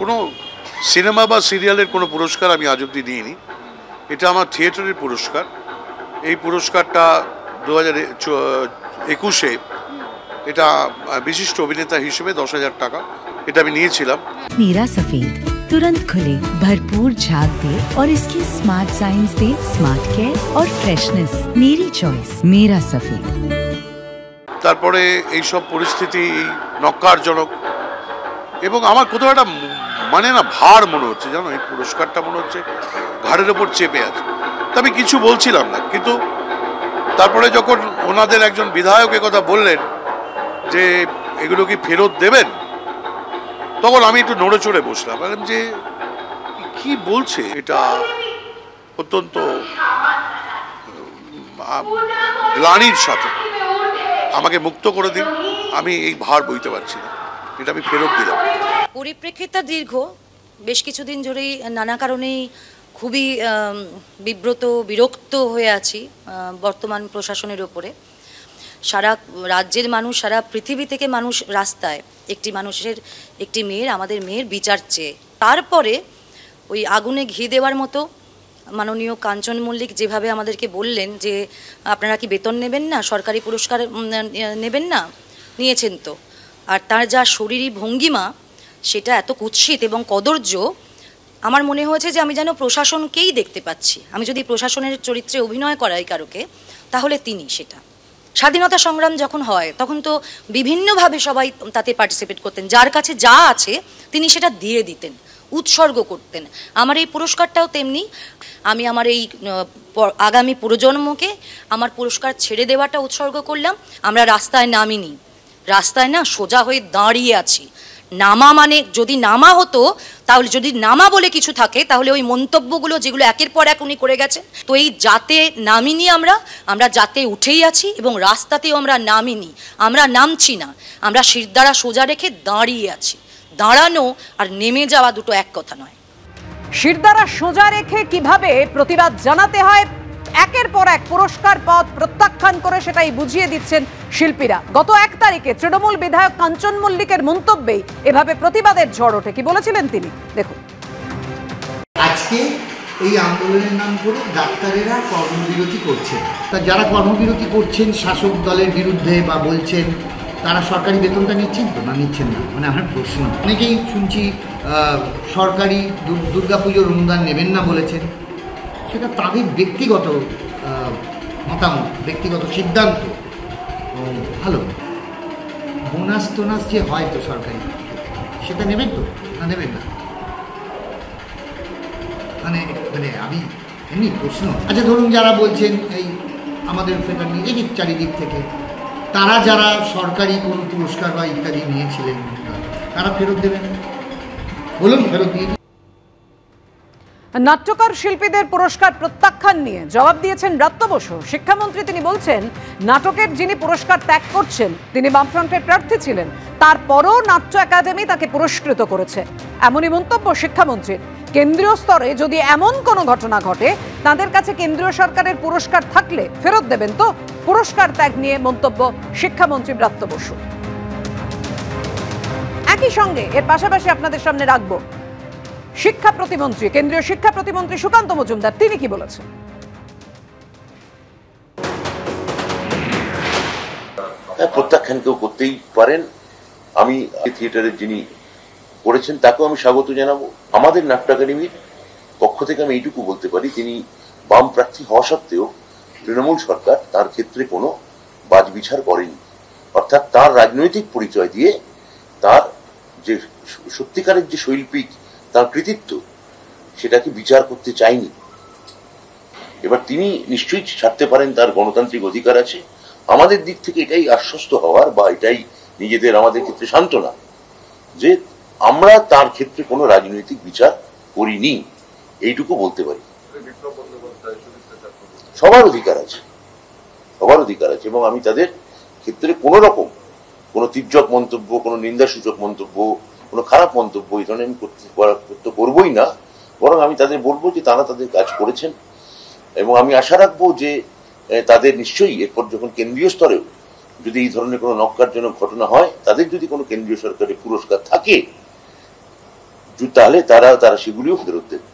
কোনো সিনেমা বা সিরিয়ালের কোনো পুরস্কার আমি আজ অব্দি নিইনি। এটা আমার থিয়েটারের পুরস্কার। এই পুরস্কারটা 2021-এ এটা বিশিষ্ট অভিনেতা হিসেবে 10,000 টাকা এটা আমি নিয়েছিলাম। मेरा सफेद तुरंत खुले, भरपूर झाग दे और इसकी स्मार्ट साइंस दे स्मार्ट केयर और फ्रेशनेस। मेरी चॉइस मेरा सफेद। তারপরে এইসব পরিস্থিতি নক্কারজনক এবং আমার কোথাও একটা মানে না ভার মনে হচ্ছে, জানো, এই পুরস্কারটা মনে হচ্ছে ঘাড়ের ওপর চেপে আছে। তা আমি কিছু বলছিলাম না, কিন্তু তারপরে যখন ওনাদের একজন বিধায়ক কথা বললেন যে এগুলো কি ফেরত দেবেন, তখন আমি একটু নড়ে চড়ে বসলাম। বললাম যে কি বলছে, এটা অত্যন্ত গ্লানির সাথে আমাকে মুক্ত করে দিন, আমি এই ভার বইতে পারছি না, এটা আমি ফেরত দিলাম। পরিপ্রেক্ষিতটা দীর্ঘ, বেশ কিছুদিন ধরেই নানা কারণেই খুবই বিরক্ত হয়ে আছি বর্তমান প্রশাসনের ওপরে। সারা রাজ্যের মানুষ, সারা পৃথিবী থেকে মানুষ রাস্তায় একটি মেয়ের, আমাদের মেয়ের বিচার চেয়ে। তারপরে ওই আগুনে ঘি দেওয়ার মতো মাননীয় কাঞ্চন মল্লিক যেভাবে আমাদেরকে বললেন যে আপনারা কি বেতন নেবেন না, সরকারি পুরস্কার নেবেন না, নিয়েছেন তো। আর তার যা শরীরী ভঙ্গিমা, সেটা এত কুৎসিত এবং কদর্য, আমার মনে হয়েছে যে আমি যেন প্রশাসনকেই দেখতে পাচ্ছি। আমি যদি প্রশাসনের চরিত্রে অভিনয় করাই কারোকে, তাহলে তিনি সেটা। স্বাধীনতা সংগ্রাম যখন হয় তখন তো বিভিন্নভাবে সবাই তাতে পার্টিসিপেট করতেন, যার কাছে যা আছে তিনি সেটা দিয়ে দিতেন, উৎসর্গ করতেন। আমার এই পুরস্কারটাও তেমনি। আমি আমার এই আগামী প্রজন্মকে আমার পুরস্কার ছেড়ে দেওয়াটা উৎসর্গ করলাম। আমরা রাস্তায় নামিনি, রাস্তায় না সোজা হয়ে দাঁড়িয়ে আছি। নামা মানে, যদি নামা হতো, তাহলে যদি নামা বলে কিছু থাকে, তাহলে ওই মন্তব্যগুলো যেগুলো একের পর এক উনি করে গেছেন, তো এই যাতে নামিনি, আমরা যাতে উঠেই আছি এবং রাস্তাতেও আমরা নামিনি, আমরা নামছি না, আমরা শিরদাঁড়া সোজা রেখে দাঁড়িয়ে আছি। দাঁড়ানো আর নেমে যাওয়া দুটো এক কথা নয়। শিরদাঁড়া সোজা রেখে কিভাবে প্রতিবাদ জানাতে হয়, একের পর এক পুরস্কার পদ প্রত্যাখ্যান করে সেটাই বুঝিয়ে দিচ্ছেন শিল্পীরা। গত 1 তারিখে তৃণমূল বিধায়ক কাঞ্চন মল্লিকের মন্তব্যেই এভাবে প্রতিবাদের ঝড় ওঠে। কি বলেছিলেন তিনি, দেখুন। আজকে এই আন্দোলনের নাম করে ডাক্তারেরা কর্মবিরতি করছেন। তা যারা কর্মবিরতি করছেন শাসক দলের বিরুদ্ধে বা বলছেন, তারা সরকারি বেতনটা নিচ্ছেন তো না নিচ্ছেন না? মানে আমার প্রশ্ন। অনেকেই শুনছি সরকারি দুর্গাপুজোর অনুদান নেবেন না বলেছেন। সেটা তাদের ব্যক্তিগত মতামত, ব্যক্তিগত সিদ্ধান্ত। ভালো, বোনাস টোনাস যে হয় তো সরকারি, সেটা নেবেন তো না নেবেন না? মানে মানে আমি এমনি প্রশ্ন। আচ্ছা ধরুন যারা বলছেন এই আমাদের ফেটার নিয়ে এদিক চারিদিক থেকে, তারা যারা সরকারি কোনো পুরস্কার বা ইত্যাদি নিয়েছিলেন, তারা ফেরত দেবেন? বলুন, ফেরত দিয়ে। নাট্যকার শিল্পীদের পুরস্কার প্রত্যাখ্যান নিয়ে জবাব দিয়েছেন ব্রাত্য বসু। শিক্ষামন্ত্রী তিনি বলছেন, নাটকের যিনি পুরস্কার ত্যাগ করছেন তিনি বামফ্রন্টের প্রার্থী ছিলেন, তারপরও নাট্য একাডেমি তাকে পুরস্কৃত করেছে। এমনই মন্তব্য শিক্ষামন্ত্রীর। কেন্দ্রীয় স্তরে যদি এমন কোনো ঘটনা ঘটে, তাদের কাছে কেন্দ্রীয় সরকারের পুরস্কার থাকলে ফেরত দেবেন তো? পুরস্কার ত্যাগ নিয়ে মন্তব্য শিক্ষামন্ত্রী ব্রাত্য বসু। একই সঙ্গে এর পাশাপাশি আপনাদের সামনে রাখবো শিক্ষা প্রতিমন্ত্রী, কেন্দ্রীয় শিক্ষা প্রতিমন্ত্রী সুকান্ত মজুমদার, তিনি কি বলেছেন। প্রত্যাখ্যান কেউ করতেই পারেন। আমি থিয়েটারের যিনি করেছেন তাকেও আমি স্বাগত জানাবো। আমাদের নাট্য একাডেমির পক্ষ থেকে আমি এইটুকু বলতে পারি, তিনি বাম প্রার্থী হওয়া সত্ত্বেও তৃণমূল সরকার তার ক্ষেত্রে কোনো বাছবিচার করেনি। অর্থাৎ তার রাজনৈতিক পরিচয় দিয়ে তার যে সত্যিকারের যে শৈল্পিক তার কৃতিত্ব, সেটাকে বিচার করতে চাইনি। এবার তিনি নিশ্চয়ই ছাড়তে পারেন, তার গণতান্ত্রিক অধিকার আছে। আমাদের দিক থেকে এটাই আশ্বস্ত হওয়ার বা এটাই নিজেদের আমাদের ক্ষেত্রে সান্ত্বনা যে আমরা তার ক্ষেত্রে কোনো রাজনৈতিক বিচার করিনি, এইটুকু বলতে পারি। সবার অধিকার আছে, সবার অধিকার আছে, এবং আমি তাদের ক্ষেত্রে কোনো রকম কোনো তির্যক মন্তব্য, কোনো নিন্দাসূচক মন্তব্য, কোনো খারাপ মন্তব্য এই ধরনের আমি করতে করবোই না। বরং আমি তাদের বলবো যে তারা তাদের কাজ করেছেন, এবং আমি আশা রাখবো যে তাদের নিশ্চয়ই এরপর যখন কেন্দ্রীয় স্তরেও যদি এই ধরনের কোনো নক্কারজনক ঘটনা হয়, তাদের যদি কোনো কেন্দ্রীয় সরকারের পুরস্কার থাকে, তাহলে তারা সেগুলিও ফেরত দেবে।